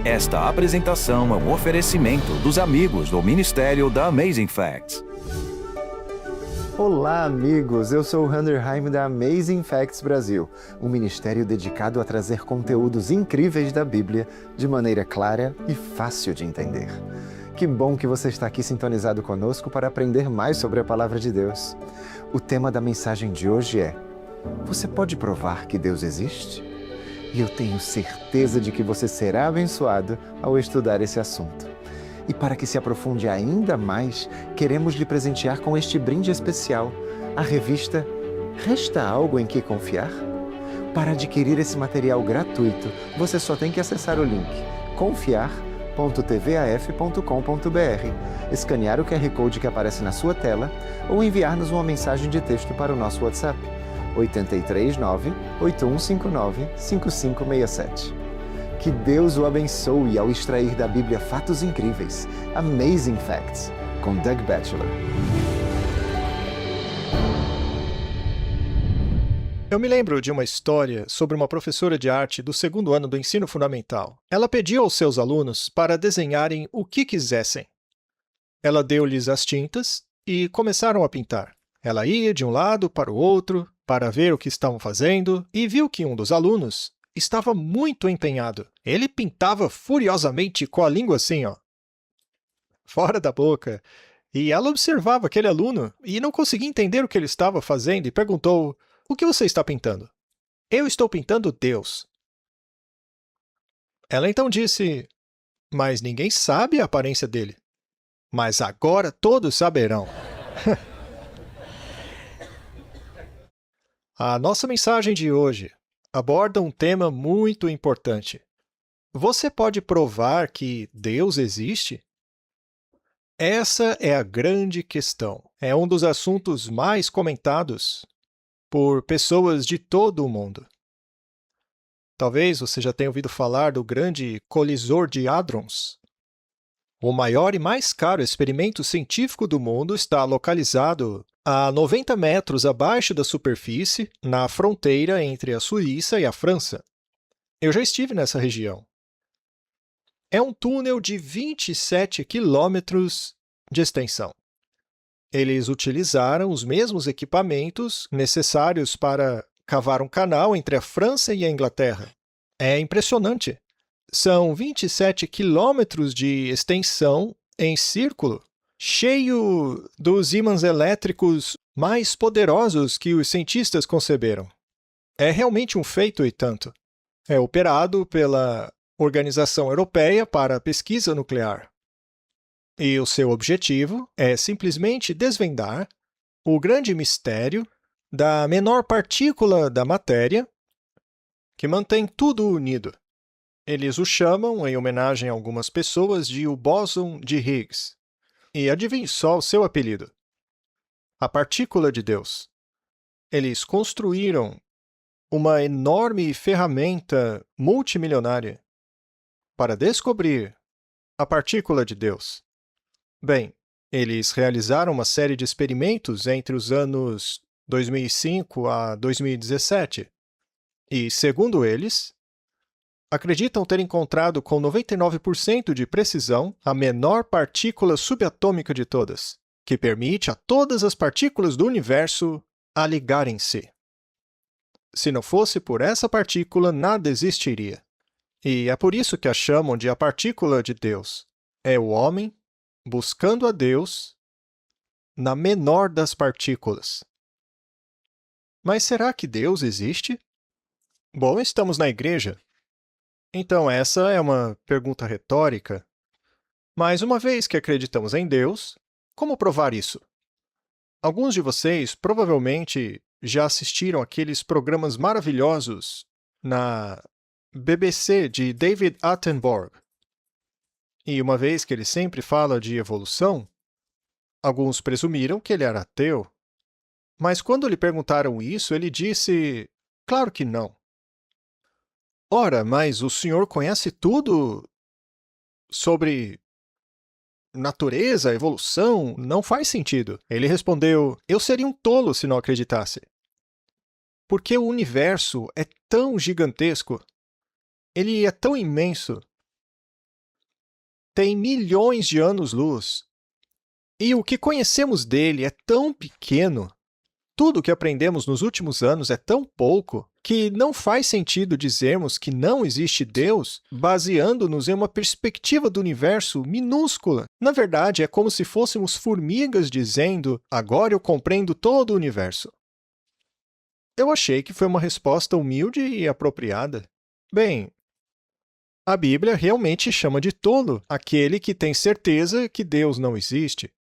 Esta apresentação é um oferecimento dos amigos do Ministério da Amazing Facts. Olá, amigos! Eu sou o Hunter Haim da Amazing Facts Brasil, um ministério dedicado a trazer conteúdos incríveis da Bíblia de maneira clara e fácil de entender. Que bom que você está aqui sintonizado conosco para aprender mais sobre a Palavra de Deus. O tema da mensagem de hoje é: você pode provar que Deus existe? E eu tenho certeza de que você será abençoado ao estudar esse assunto. E para que se aprofunde ainda mais, queremos lhe presentear com este brinde especial, a revista Resta Algo em que Confiar? Para adquirir esse material gratuito, você só tem que acessar o link confiar.tvaf.com.br, escanear o QR Code que aparece na sua tela ou enviar-nos uma mensagem de texto para o nosso WhatsApp, 839-8159-5567. Que Deus o abençoe ao extrair da Bíblia fatos incríveis. Amazing Facts, com Doug Batchelor. Eu me lembro de uma história sobre uma professora de arte do segundo ano do ensino fundamental. Ela pediu aos seus alunos para desenharem o que quisessem. Ela deu-lhes as tintas e começaram a pintar. Ela ia de um lado para o outro para ver o que estavam fazendo e viu que um dos alunos estava muito empenhado. Ele pintava furiosamente com a língua assim, fora da boca. E ela observava aquele aluno e não conseguia entender o que ele estava fazendo e perguntou: "O que você está pintando?" "Eu estou pintando Deus." Ela então disse: "Mas ninguém sabe a aparência dele." "Mas agora todos saberão." A nossa mensagem de hoje aborda um tema muito importante. Você pode provar que Deus existe? Essa é a grande questão. É um dos assuntos mais comentados por pessoas de todo o mundo. Talvez você já tenha ouvido falar do grande colisor de Hadrons. O maior e mais caro experimento científico do mundo está localizado a 90 metros abaixo da superfície, na fronteira entre a Suíça e a França. Eu já estive nessa região. É um túnel de 27 quilômetros de extensão. Eles utilizaram os mesmos equipamentos necessários para cavar um canal entre a França e a Inglaterra. É impressionante. São 27 quilômetros de extensão em círculo, cheio dos ímãs elétricos mais poderosos que os cientistas conceberam. É realmente um feito e tanto. É operado pela Organização Europeia para a Pesquisa Nuclear. E o seu objetivo é simplesmente desvendar o grande mistério da menor partícula da matéria que mantém tudo unido. Eles o chamam, em homenagem a algumas pessoas, de o bóson de Higgs. E adivinhe só o seu apelido: a partícula de Deus. Eles construíram uma enorme ferramenta multimilionária para descobrir a partícula de Deus. Bem, eles realizaram uma série de experimentos entre os anos 2005 a 2017 e, segundo eles, acreditam ter encontrado com 99% de precisão a menor partícula subatômica de todas, que permite a todas as partículas do universo a ligarem-se. Se não fosse por essa partícula, nada existiria. E é por isso que a chamam de a partícula de Deus. É o homem buscando a Deus na menor das partículas. Mas será que Deus existe? Bom, estamos na igreja. Então essa é uma pergunta retórica. Mas uma vez que acreditamos em Deus, como provar isso? Alguns de vocês provavelmente já assistiram aqueles programas maravilhosos na BBC de David Attenborough. E uma vez que ele sempre fala de evolução, alguns presumiram que ele era ateu. Mas quando lhe perguntaram isso, ele disse: "Claro que não." "Ora, mas o senhor conhece tudo sobre natureza, evolução? Não faz sentido." Ele respondeu: "Eu seria um tolo se não acreditasse. Porque o universo é tão gigantesco, ele é tão imenso, tem milhões de anos-luz. E o que conhecemos dele é tão pequeno, tudo o que aprendemos nos últimos anos é tão pouco, que não faz sentido dizermos que não existe Deus baseando-nos em uma perspectiva do universo minúscula. Na verdade, é como se fôssemos formigas dizendo, agora eu compreendo todo o universo. Eu achei que foi uma resposta humilde e apropriada. Bem, a Bíblia realmente chama de tolo aquele que tem certeza que Deus não existe.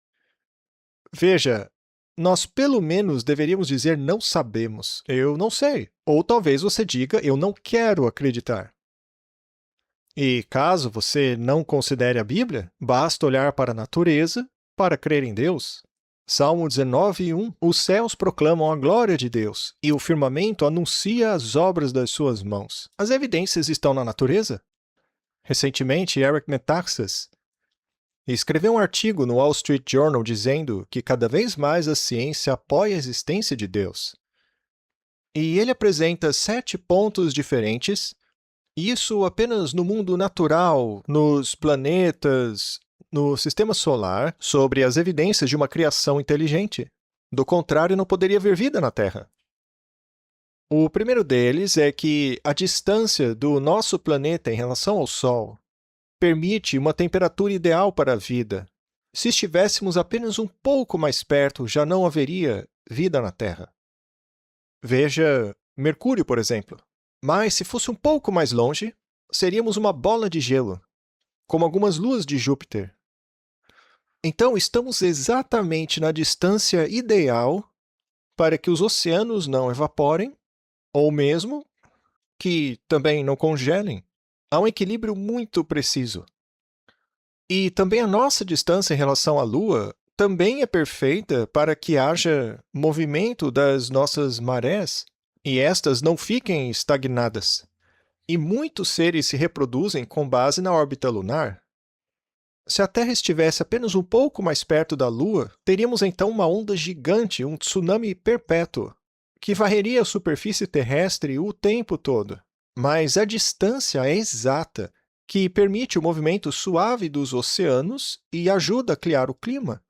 Veja, nós pelo menos deveríamos dizer não sabemos, eu não sei. Ou talvez você diga eu não quero acreditar. E caso você não considere a Bíblia, basta olhar para a natureza para crer em Deus. Salmo 19:1 Os céus proclamam a glória de Deus, e o firmamento anuncia as obras das suas mãos. As evidências estão na natureza. Recentemente, Eric Metaxas escreveu um artigo no Wall Street Journal dizendo que cada vez mais a ciência apoia a existência de Deus. E ele apresenta 7 pontos diferentes, isso apenas no mundo natural, nos planetas, no sistema solar, sobre as evidências de uma criação inteligente. Do contrário, não poderia haver vida na Terra. O primeiro deles é que a distância do nosso planeta em relação ao Sol permite uma temperatura ideal para a vida. Se estivéssemos apenas um pouco mais perto, já não haveria vida na Terra. Veja Mercúrio, por exemplo. Mas se fosse um pouco mais longe, seríamos uma bola de gelo, como algumas luas de Júpiter. Então, estamos exatamente na distância ideal para que os oceanos não evaporem, ou mesmo que também não congelem. Há um equilíbrio muito preciso. E também a nossa distância em relação à Lua também é perfeita para que haja movimento das nossas marés e estas não fiquem estagnadas. E muitos seres se reproduzem com base na órbita lunar. Se a Terra estivesse apenas um pouco mais perto da Lua, teríamos então uma onda gigante, um tsunami perpétuo, que varreria a superfície terrestre o tempo todo. Mas a distância é exata, que permite o movimento suave dos oceanos e ajuda a criar o clima.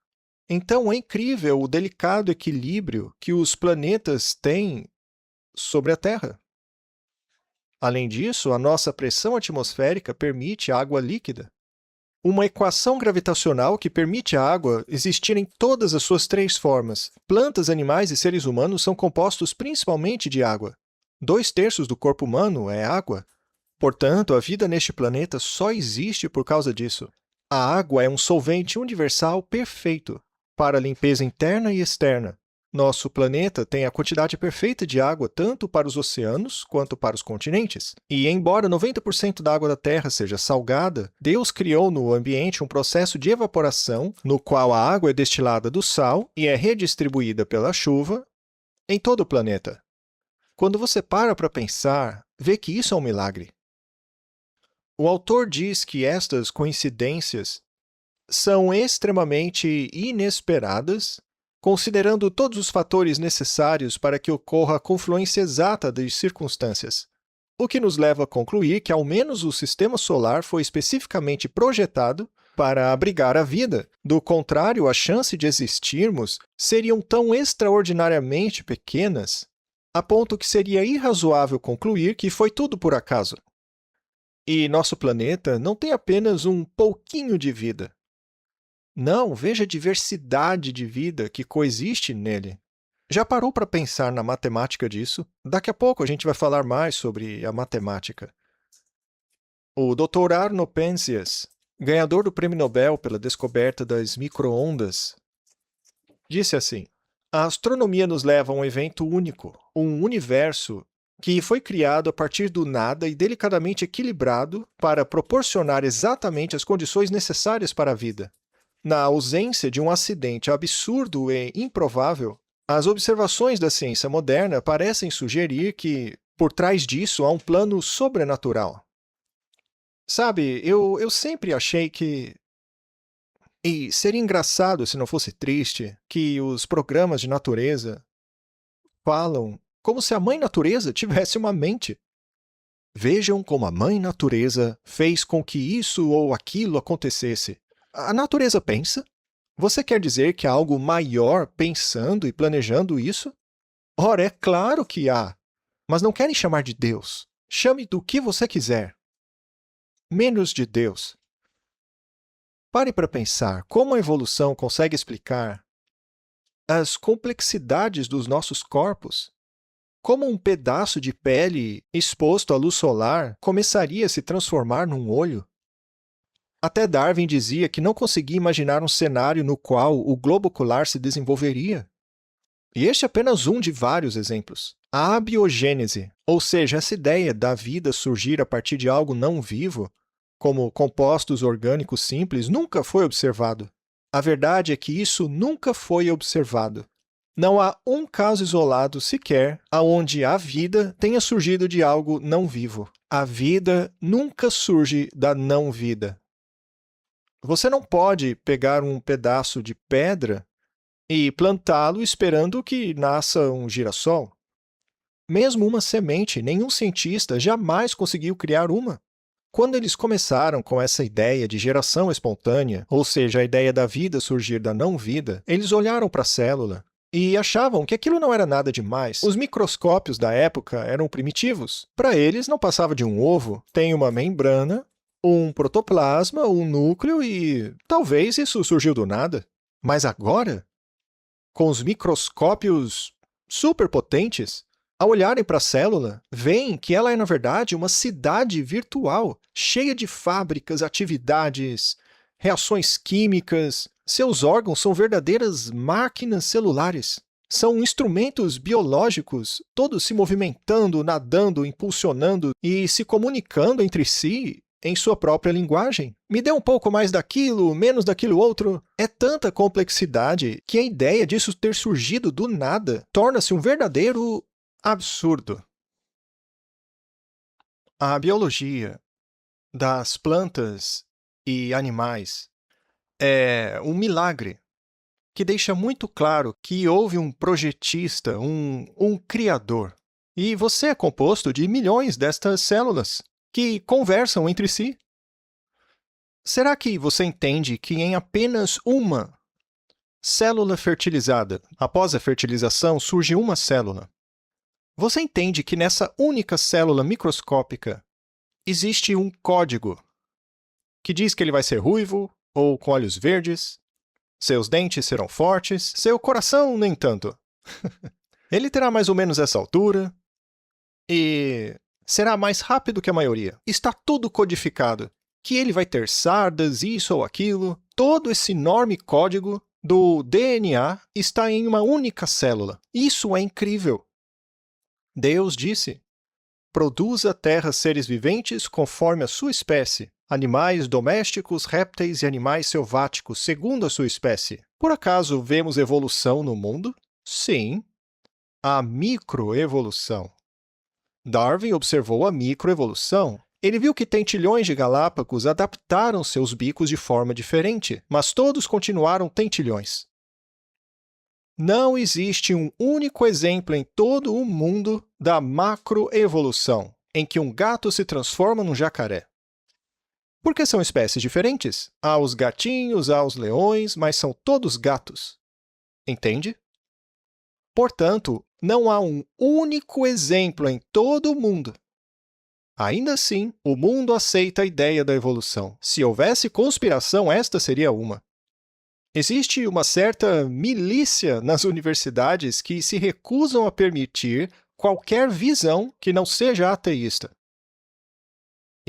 Então é incrível o delicado equilíbrio que os planetas têm sobre a Terra. Além disso, a nossa pressão atmosférica permite água líquida. Uma equação gravitacional que permite a água existir em todas as suas 3 formas. Plantas, animais e seres humanos são compostos principalmente de água. 2/3 do corpo humano é água. Portanto, a vida neste planeta só existe por causa disso. A água é um solvente universal perfeito para a limpeza interna e externa. Nosso planeta tem a quantidade perfeita de água tanto para os oceanos quanto para os continentes. E embora 90% da água da Terra seja salgada, Deus criou no ambiente um processo de evaporação no qual a água é destilada do sal e é redistribuída pela chuva em todo o planeta. Quando você para pensar, vê que isso é um milagre. O autor diz que estas coincidências são extremamente inesperadas, considerando todos os fatores necessários para que ocorra a confluência exata das circunstâncias, o que nos leva a concluir que ao menos o sistema solar foi especificamente projetado para abrigar a vida. Do contrário, a chance de existirmos seriam tão extraordinariamente pequenas a ponto que seria irrazoável concluir que foi tudo por acaso. E nosso planeta não tem apenas um pouquinho de vida. Não, veja a diversidade de vida que coexiste nele. Já parou para pensar na matemática disso? Daqui a pouco a gente vai falar mais sobre a matemática. O Dr. Arno Penzias, ganhador do Prêmio Nobel pela descoberta das micro-ondas, disse assim: a astronomia nos leva a um evento único, um universo que foi criado a partir do nada e delicadamente equilibrado para proporcionar exatamente as condições necessárias para a vida. Na ausência de um acidente absurdo e improvável, as observações da ciência moderna parecem sugerir que, por trás disso, há um plano sobrenatural. Sabe, eu sempre achei que... E seria engraçado, se não fosse triste, que os programas de natureza falam como se a mãe natureza tivesse uma mente. Vejam como a Mãe Natureza fez com que isso ou aquilo acontecesse. A natureza pensa? Você quer dizer que há algo maior pensando e planejando isso? Ora, é claro que há, mas não querem chamar de Deus. Chame do que você quiser. Menos de Deus. Pare para pensar como a evolução consegue explicar as complexidades dos nossos corpos. Como um pedaço de pele exposto à luz solar começaria a se transformar num olho? Até Darwin dizia que não conseguia imaginar um cenário no qual o globo ocular se desenvolveria. E este é apenas um de vários exemplos. A abiogênese, ou seja, essa ideia da vida surgir a partir de algo não vivo, como compostos orgânicos simples, nunca foi observado. A verdade é que isso nunca foi observado. Não há um caso isolado sequer onde a vida tenha surgido de algo não vivo. A vida nunca surge da não-vida. Você não pode pegar um pedaço de pedra e plantá-lo esperando que nasça um girassol. Mesmo uma semente, nenhum cientista jamais conseguiu criar uma. Quando eles começaram com essa ideia de geração espontânea, ou seja, a ideia da vida surgir da não-vida, eles olharam para a célula e achavam que aquilo não era nada demais. Os microscópios da época eram primitivos. Para eles, não passava de um ovo. Tem uma membrana, um protoplasma, um núcleo e talvez isso surgiu do nada. Mas agora, com os microscópios superpotentes, ao olharem para a célula, veem que ela é, na verdade, uma cidade virtual, cheia de fábricas, atividades, reações químicas. Seus órgãos são verdadeiras máquinas celulares. São instrumentos biológicos, todos se movimentando, nadando, impulsionando e se comunicando entre si em sua própria linguagem. Me dê um pouco mais daquilo, menos daquilo outro. É tanta complexidade que a ideia disso ter surgido do nada torna-se um verdadeiro absurdo. A biologia das plantas e animais é um milagre que deixa muito claro que houve um projetista, um criador. E você é composto de milhões destas células que conversam entre si. Será que você entende que em apenas uma célula fertilizada, após a fertilização, surge uma célula? Você entende que nessa única célula microscópica existe um código que diz que ele vai ser ruivo ou com olhos verdes, seus dentes serão fortes, seu coração nem tanto. Ele terá mais ou menos essa altura e será mais rápido que a maioria. Está tudo codificado. Que ele vai ter sardas, isso ou aquilo. Todo esse enorme código do DNA está em uma única célula. Isso é incrível. Deus disse: produza a terra seres viventes conforme a sua espécie, animais domésticos, répteis e animais selváticos segundo a sua espécie. Por acaso vemos evolução no mundo? Sim. A microevolução. Darwin observou a microevolução. Ele viu que tentilhões de Galápagos adaptaram seus bicos de forma diferente, mas todos continuaram tentilhões. Não existe um único exemplo em todo o mundo da macroevolução, em que um gato se transforma num jacaré. Porque são espécies diferentes. Há os gatinhos, há os leões, mas são todos gatos. Entende? Portanto, não há um único exemplo em todo o mundo. Ainda assim, o mundo aceita a ideia da evolução. Se houvesse conspiração, esta seria uma. Existe uma certa milícia nas universidades que se recusam a permitir qualquer visão que não seja ateísta.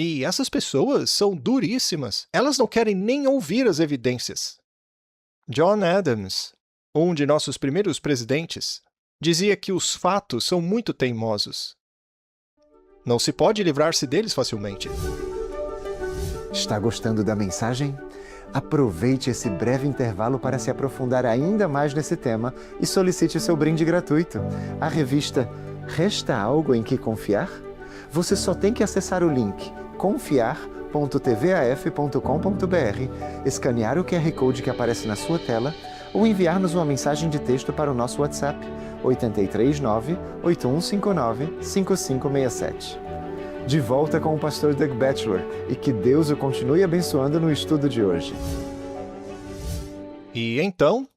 E essas pessoas são duríssimas. Elas não querem nem ouvir as evidências. John Adams, um de nossos primeiros presidentes, dizia que os fatos são muito teimosos. Não se pode livrar-se deles facilmente. Está gostando da mensagem? Aproveite esse breve intervalo para se aprofundar ainda mais nesse tema e solicite seu brinde gratuito. A revista Resta Algo em que Confiar? Você só tem que acessar o link confiar.tvaf.com.br, escanear o QR Code que aparece na sua tela ou enviar-nos uma mensagem de texto para o nosso WhatsApp 839-8159-5567. de volta com o pastor Doug Batchelor e que Deus o continue abençoando no estudo de hoje. E então,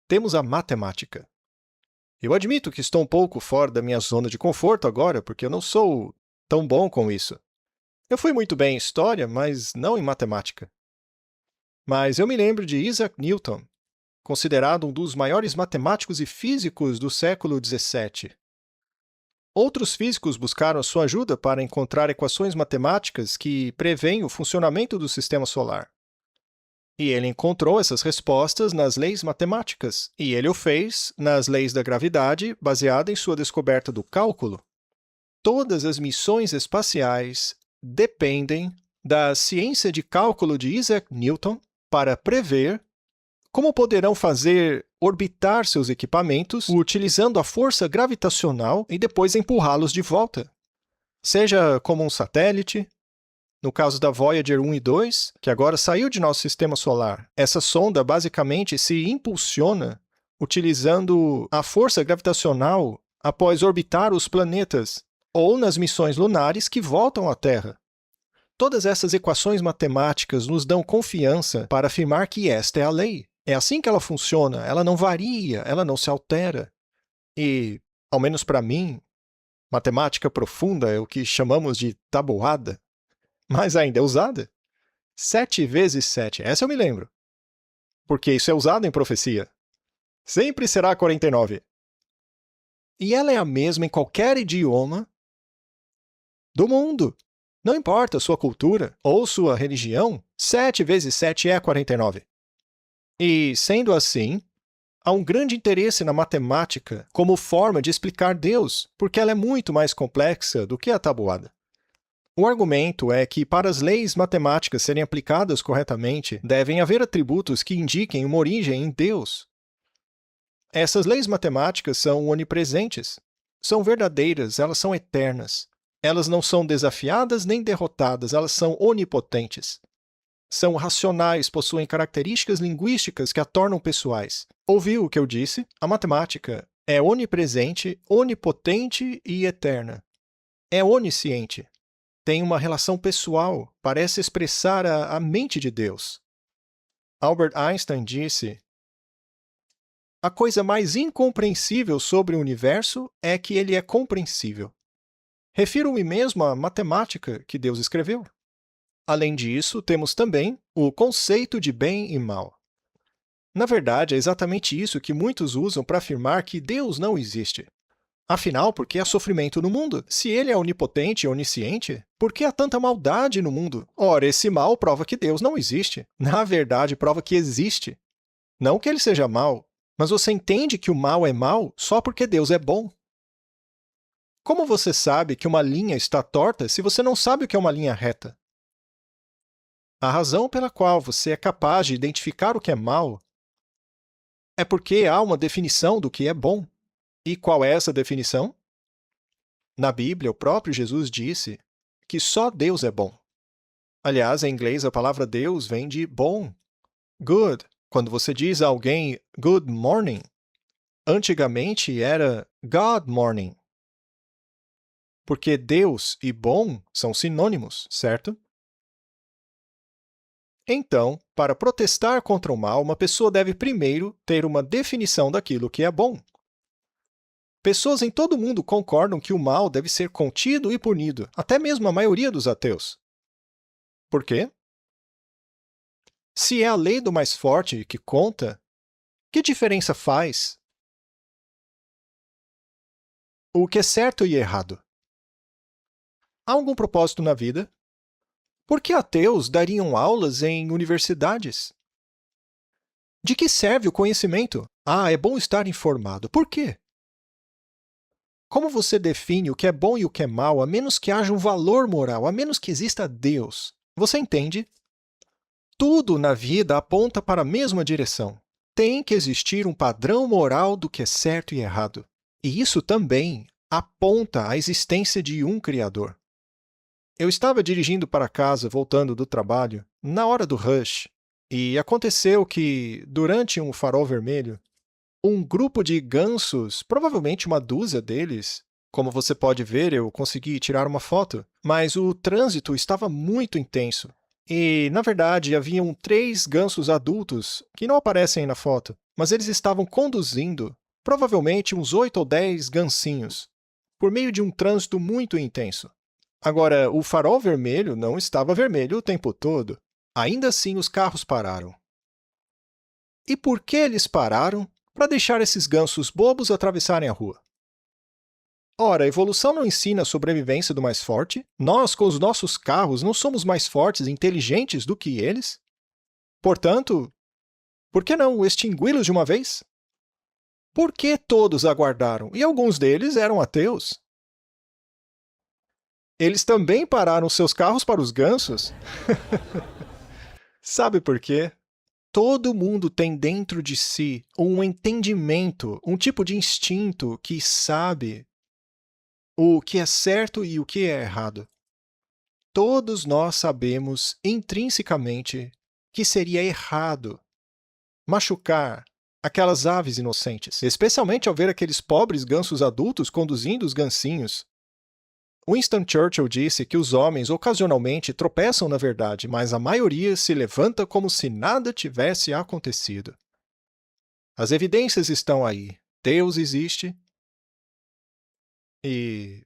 temos a matemática. Eu admito que estou um pouco fora da minha zona de conforto agora, porque eu não sou tão bom com isso. Eu fui muito bem em história, mas não em matemática. Mas eu me lembro de Isaac Newton, considerado um dos maiores matemáticos e físicos do século XVII. Outros físicos buscaram a sua ajuda para encontrar equações matemáticas que preveem o funcionamento do sistema solar. E ele encontrou essas respostas nas leis matemáticas, e ele o fez nas leis da gravidade, baseada em sua descoberta do cálculo. Todas as missões espaciais dependem da ciência de cálculo de Isaac Newton para prever como poderão fazer orbitar seus equipamentos utilizando a força gravitacional e depois empurrá-los de volta. Seja como um satélite, no caso da Voyager 1 e 2, que agora saiu de nosso sistema solar, essa sonda basicamente se impulsiona utilizando a força gravitacional após orbitar os planetas, ou nas missões lunares que voltam à Terra. Todas essas equações matemáticas nos dão confiança para afirmar que esta é a lei. É assim que ela funciona, ela não varia, ela não se altera. E, ao menos para mim, matemática profunda é o que chamamos de tabuada. Mas ainda é usada. 7 vezes 7, essa eu me lembro. Porque isso é usado em profecia. Sempre será 49. E ela é a mesma em qualquer idioma do mundo. Não importa a sua cultura ou sua religião, 7 vezes 7 é 49. E, sendo assim, há um grande interesse na matemática como forma de explicar Deus, porque ela é muito mais complexa do que a tabuada. O argumento é que, para as leis matemáticas serem aplicadas corretamente, devem haver atributos que indiquem uma origem em Deus. Essas leis matemáticas são onipresentes, são verdadeiras, elas são eternas. Elas não são desafiadas nem derrotadas, elas são onipotentes. São racionais, possuem características linguísticas que a tornam pessoais. Ouviu o que eu disse? A matemática é onipresente, onipotente e eterna. É onisciente. Tem uma relação pessoal, parece expressar a mente de Deus. Albert Einstein disse: a coisa mais incompreensível sobre o universo é que ele é compreensível. Refiro-me mesmo à matemática que Deus escreveu. Além disso, temos também o conceito de bem e mal. Na verdade, é exatamente isso que muitos usam para afirmar que Deus não existe. Afinal, por que há sofrimento no mundo? Se ele é onipotente e onisciente, por que há tanta maldade no mundo? Ora, esse mal prova que Deus não existe. Na verdade, prova que existe. Não que ele seja mau, mas você entende que o mal é mau só porque Deus é bom. Como você sabe que uma linha está torta se você não sabe o que é uma linha reta? A razão pela qual você é capaz de identificar o que é mal é porque há uma definição do que é bom. E qual é essa definição? Na Bíblia, o próprio Jesus disse que só Deus é bom. Aliás, em inglês, a palavra Deus vem de bom, good. Quando você diz a alguém good morning, antigamente era God morning. Porque Deus e bom são sinônimos, certo? Então, para protestar contra o mal, uma pessoa deve primeiro ter uma definição daquilo que é bom. Pessoas em todo o mundo concordam que o mal deve ser contido e punido, até mesmo a maioria dos ateus. Por quê? Se é a lei do mais forte que conta, que diferença faz o que é certo e errado? Há algum propósito na vida? Por que ateus dariam aulas em universidades? De que serve o conhecimento? Ah, é bom estar informado. Por quê? Como você define o que é bom e o que é mal, a menos que haja um valor moral, a menos que exista Deus? Você entende? Tudo na vida aponta para a mesma direção. Tem que existir um padrão moral do que é certo e errado. E isso também aponta à existência de um Criador. Eu estava dirigindo para casa, voltando do trabalho, na hora do rush, e aconteceu que, durante um farol vermelho, um grupo de gansos, provavelmente uma dúzia deles, Como você pode ver, eu consegui tirar uma foto, mas o trânsito estava muito intenso. E, na verdade, haviam 3 gansos adultos que não aparecem na foto, mas eles estavam conduzindo, provavelmente uns 8 ou 10 gansinhos, por meio de um trânsito muito intenso. Agora, o farol vermelho não estava vermelho o tempo todo. Ainda assim, os carros pararam. E por que eles pararam? Para deixar esses gansos bobos atravessarem a rua. Ora, a evolução não ensina a sobrevivência do mais forte? Nós, com os nossos carros, não somos mais fortes e inteligentes do que eles? Portanto, por que não extingui-los de uma vez? Por que todos aguardaram? E alguns deles eram ateus. Eles também pararam seus carros para os gansos? Sabe por quê? Todo mundo tem dentro de si um entendimento, um tipo de instinto que sabe o que é certo e o que é errado. Todos nós sabemos intrinsecamente que seria errado machucar aquelas aves inocentes, especialmente ao ver aqueles pobres gansos adultos conduzindo os gansinhos. Winston Churchill disse que os homens ocasionalmente tropeçam na verdade, mas a maioria se levanta como se nada tivesse acontecido. As evidências estão aí. Deus existe. E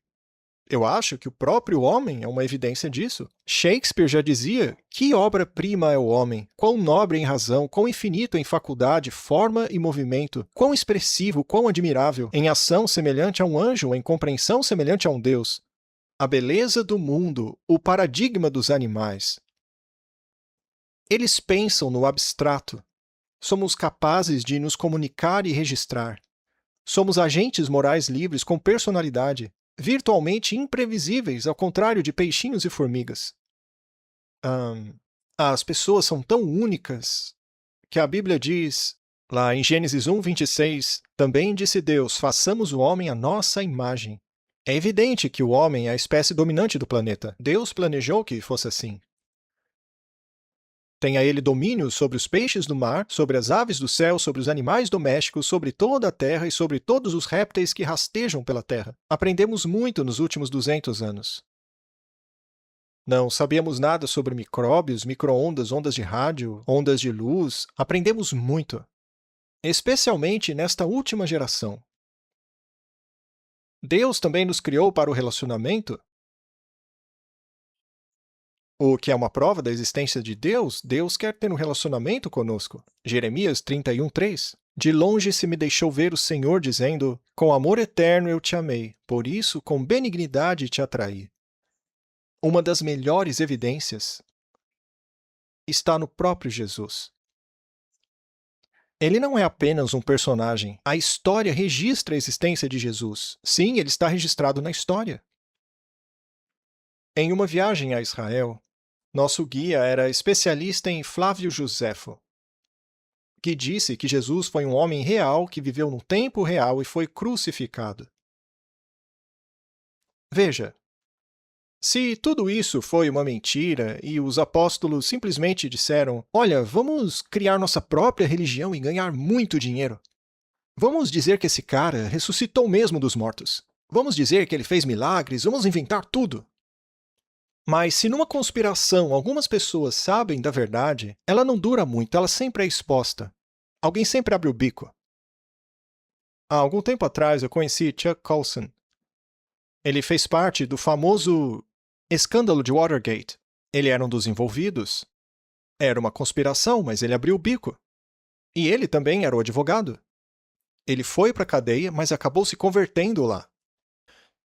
eu acho que o próprio homem é uma evidência disso. Shakespeare já dizia: que obra-prima é o homem, quão nobre em razão, quão infinito em faculdade, forma e movimento, quão expressivo, quão admirável, em ação semelhante a um anjo, em compreensão semelhante a um Deus. A beleza do mundo, o paradigma dos animais. Eles pensam no abstrato. Somos capazes de nos comunicar e registrar. Somos agentes morais livres com personalidade, virtualmente imprevisíveis, ao contrário de peixinhos e formigas. As pessoas são tão únicas que a Bíblia diz, lá em Gênesis 1:26, também disse Deus, façamos o homem à nossa imagem. É evidente que o homem é a espécie dominante do planeta. Deus planejou que fosse assim. Tenha ele domínio sobre os peixes do mar, sobre as aves do céu, sobre os animais domésticos, sobre toda a terra e sobre todos os répteis que rastejam pela terra. Aprendemos muito nos últimos 200 anos. Não sabíamos nada sobre micróbios, micro-ondas, ondas de rádio, ondas de luz. Aprendemos muito. Especialmente nesta última geração. Deus também nos criou para o relacionamento. O que é uma prova da existência de Deus, Deus quer ter um relacionamento conosco. Jeremias 31:3. De longe se me deixou ver o Senhor dizendo, com amor eterno eu te amei, por isso com benignidade te atraí. Uma das melhores evidências está no próprio Jesus. Ele não é apenas um personagem. A história registra a existência de Jesus. Sim, ele está registrado na história. Em uma viagem a Israel, nosso guia era especialista em Flávio Joséfo, que disse que Jesus foi um homem real que viveu no tempo real e foi crucificado. Veja, se tudo isso foi uma mentira e os apóstolos simplesmente disseram, olha, vamos criar nossa própria religião e ganhar muito dinheiro. Vamos dizer que esse cara ressuscitou mesmo dos mortos. Vamos dizer que ele fez milagres, vamos inventar tudo. Mas se numa conspiração algumas pessoas sabem da verdade, ela não dura muito, ela sempre é exposta. Alguém sempre abre o bico. Há algum tempo atrás eu conheci Chuck Colson. Ele fez parte do famoso escândalo de Watergate. Ele era um dos envolvidos. Era uma conspiração, mas ele abriu o bico. E ele também era o advogado. Ele foi para a cadeia, mas acabou se convertendo lá.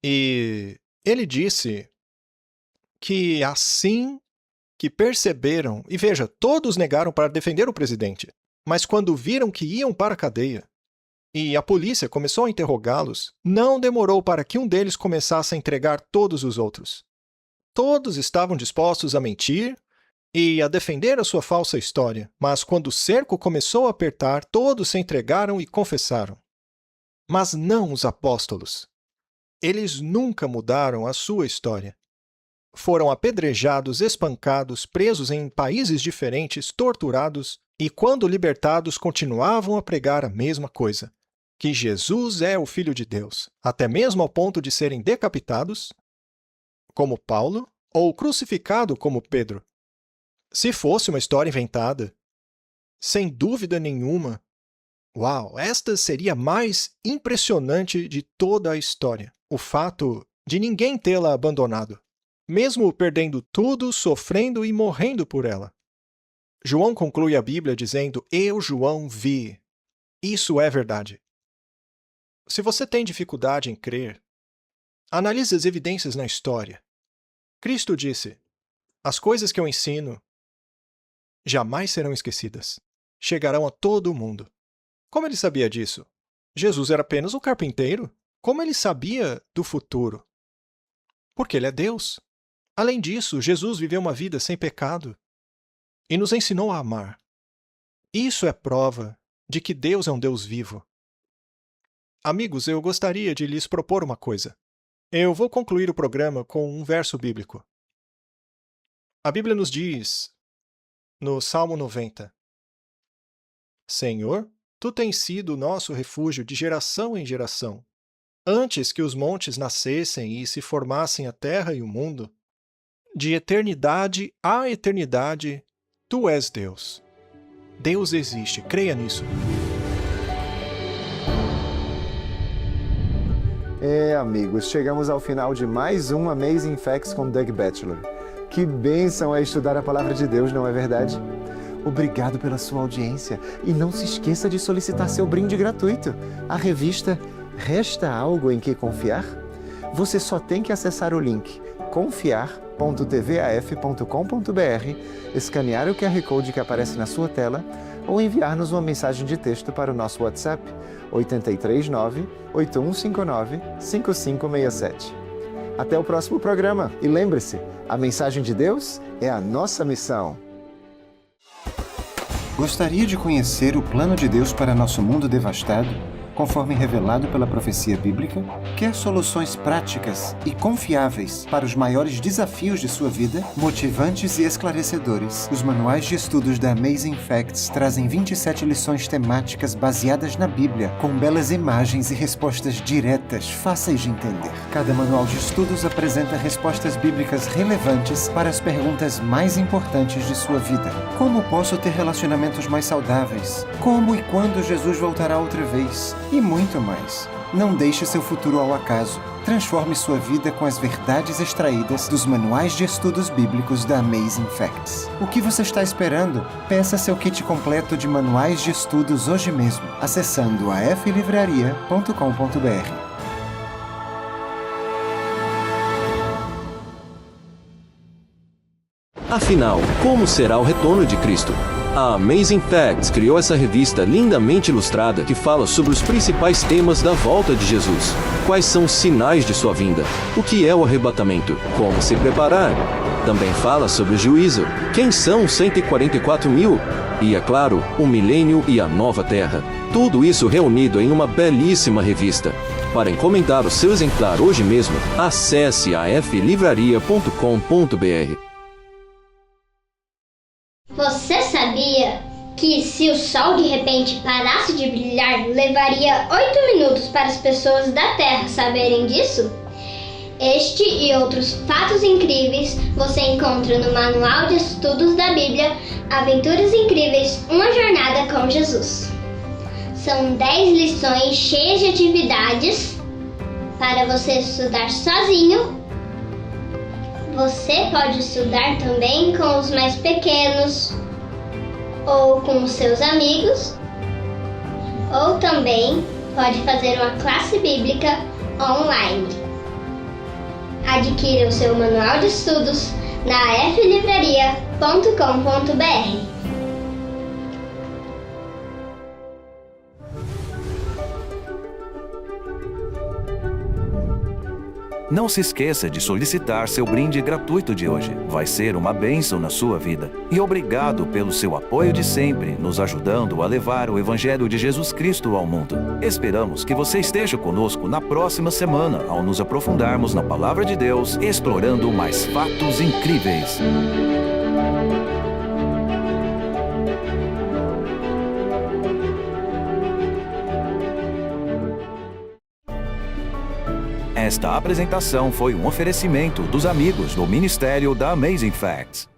E ele disse que assim que perceberam, e veja, todos negaram para defender o presidente, mas quando viram que iam para a cadeia, e a polícia começou a interrogá-los, não demorou para que um deles começasse a entregar todos os outros. Todos estavam dispostos a mentir e a defender a sua falsa história, mas quando o cerco começou a apertar, todos se entregaram e confessaram. Mas não os apóstolos. Eles nunca mudaram a sua história. Foram apedrejados, espancados, presos em países diferentes, torturados, e quando libertados continuavam a pregar a mesma coisa. que Jesus é o Filho de Deus, até mesmo ao ponto de serem decapitados, como Paulo, ou crucificado como Pedro. Se fosse uma história inventada, sem dúvida nenhuma, uau, esta seria a mais impressionante de toda a história. O fato de ninguém tê-la abandonado, mesmo perdendo tudo, sofrendo e morrendo por ela. João conclui a Bíblia dizendo: Eu, João, vi. Isso é verdade. Se você tem dificuldade em crer, analise as evidências na história. Cristo disse: As coisas que eu ensino jamais serão esquecidas. Chegarão a todo mundo. Como ele sabia disso? Jesus era apenas um carpinteiro? Como ele sabia do futuro? Porque ele é Deus. Além disso, Jesus viveu uma vida sem pecado e nos ensinou a amar. Isso é prova de que Deus é um Deus vivo. Amigos, eu gostaria de lhes propor uma coisa. Eu vou concluir o programa com um verso bíblico. A Bíblia nos diz, no Salmo 90, Senhor, Tu tens sido o nosso refúgio de geração em geração. Antes que os montes nascessem e se formassem a terra e o mundo, de eternidade a eternidade, Tu és Deus. Deus existe, creia nisso. Amigos, chegamos ao final de mais um Amazing Facts com Doug Batchelor. Que bênção é estudar a Palavra de Deus, não é verdade? Obrigado pela sua audiência e não se esqueça de solicitar seu brinde gratuito. A revista Resta Algo em que Confiar? Você só tem que acessar o link confiar.tvaf.com.br, escanear o QR Code que aparece na sua tela ou enviar-nos uma mensagem de texto para o nosso WhatsApp 839-8159-5567. Até o próximo programa e lembre-se, a mensagem de Deus é a nossa missão. Gostaria de conhecer o plano de Deus para nosso mundo devastado, conforme revelado pela profecia bíblica? Quer soluções práticas e confiáveis para os maiores desafios de sua vida? Motivantes e esclarecedores, os manuais de estudos da Amazing Facts trazem 27 lições temáticas baseadas na Bíblia, com belas imagens e respostas diretas, fáceis de entender. Cada manual de estudos apresenta respostas bíblicas relevantes para as perguntas mais importantes de sua vida. Como posso ter relacionamentos mais saudáveis? Como e quando Jesus voltará outra vez? E muito mais. Não deixe seu futuro ao acaso. Transforme sua vida com as verdades extraídas dos manuais de estudos bíblicos da Amazing Facts. O que você está esperando? Peça seu kit completo de manuais de estudos hoje mesmo, acessando aflivraria.com.br. Afinal, como será o retorno de Cristo? A Amazing Facts criou essa revista lindamente ilustrada que fala sobre os principais temas da volta de Jesus. Quais são os sinais de sua vinda? O que é o arrebatamento? Como se preparar? Também fala sobre o juízo. Quem são os 144 mil? E, é claro, o milênio e a nova terra. Tudo isso reunido em uma belíssima revista. Para encomendar o seu exemplar hoje mesmo, acesse aflivraria.com.br. Você sabia que se o sol de repente parasse de brilhar, levaria 8 minutos para as pessoas da Terra saberem disso? Este e outros fatos incríveis você encontra no Manual de Estudos da Bíblia, Aventuras Incríveis, uma jornada com Jesus. São 10 lições cheias de atividades para você estudar sozinho. Você pode estudar também com os mais pequenos, ou com os seus amigos, ou também pode fazer uma classe bíblica online. Adquira o seu manual de estudos na aflivraria.com.br. Não se esqueça de solicitar seu brinde gratuito de hoje. Vai ser uma bênção na sua vida. E obrigado pelo seu apoio de sempre, nos ajudando a levar o Evangelho de Jesus Cristo ao mundo. Esperamos que você esteja conosco na próxima semana, ao nos aprofundarmos na Palavra de Deus, explorando mais fatos incríveis. Esta apresentação foi um oferecimento dos amigos do Ministério da Amazing Facts.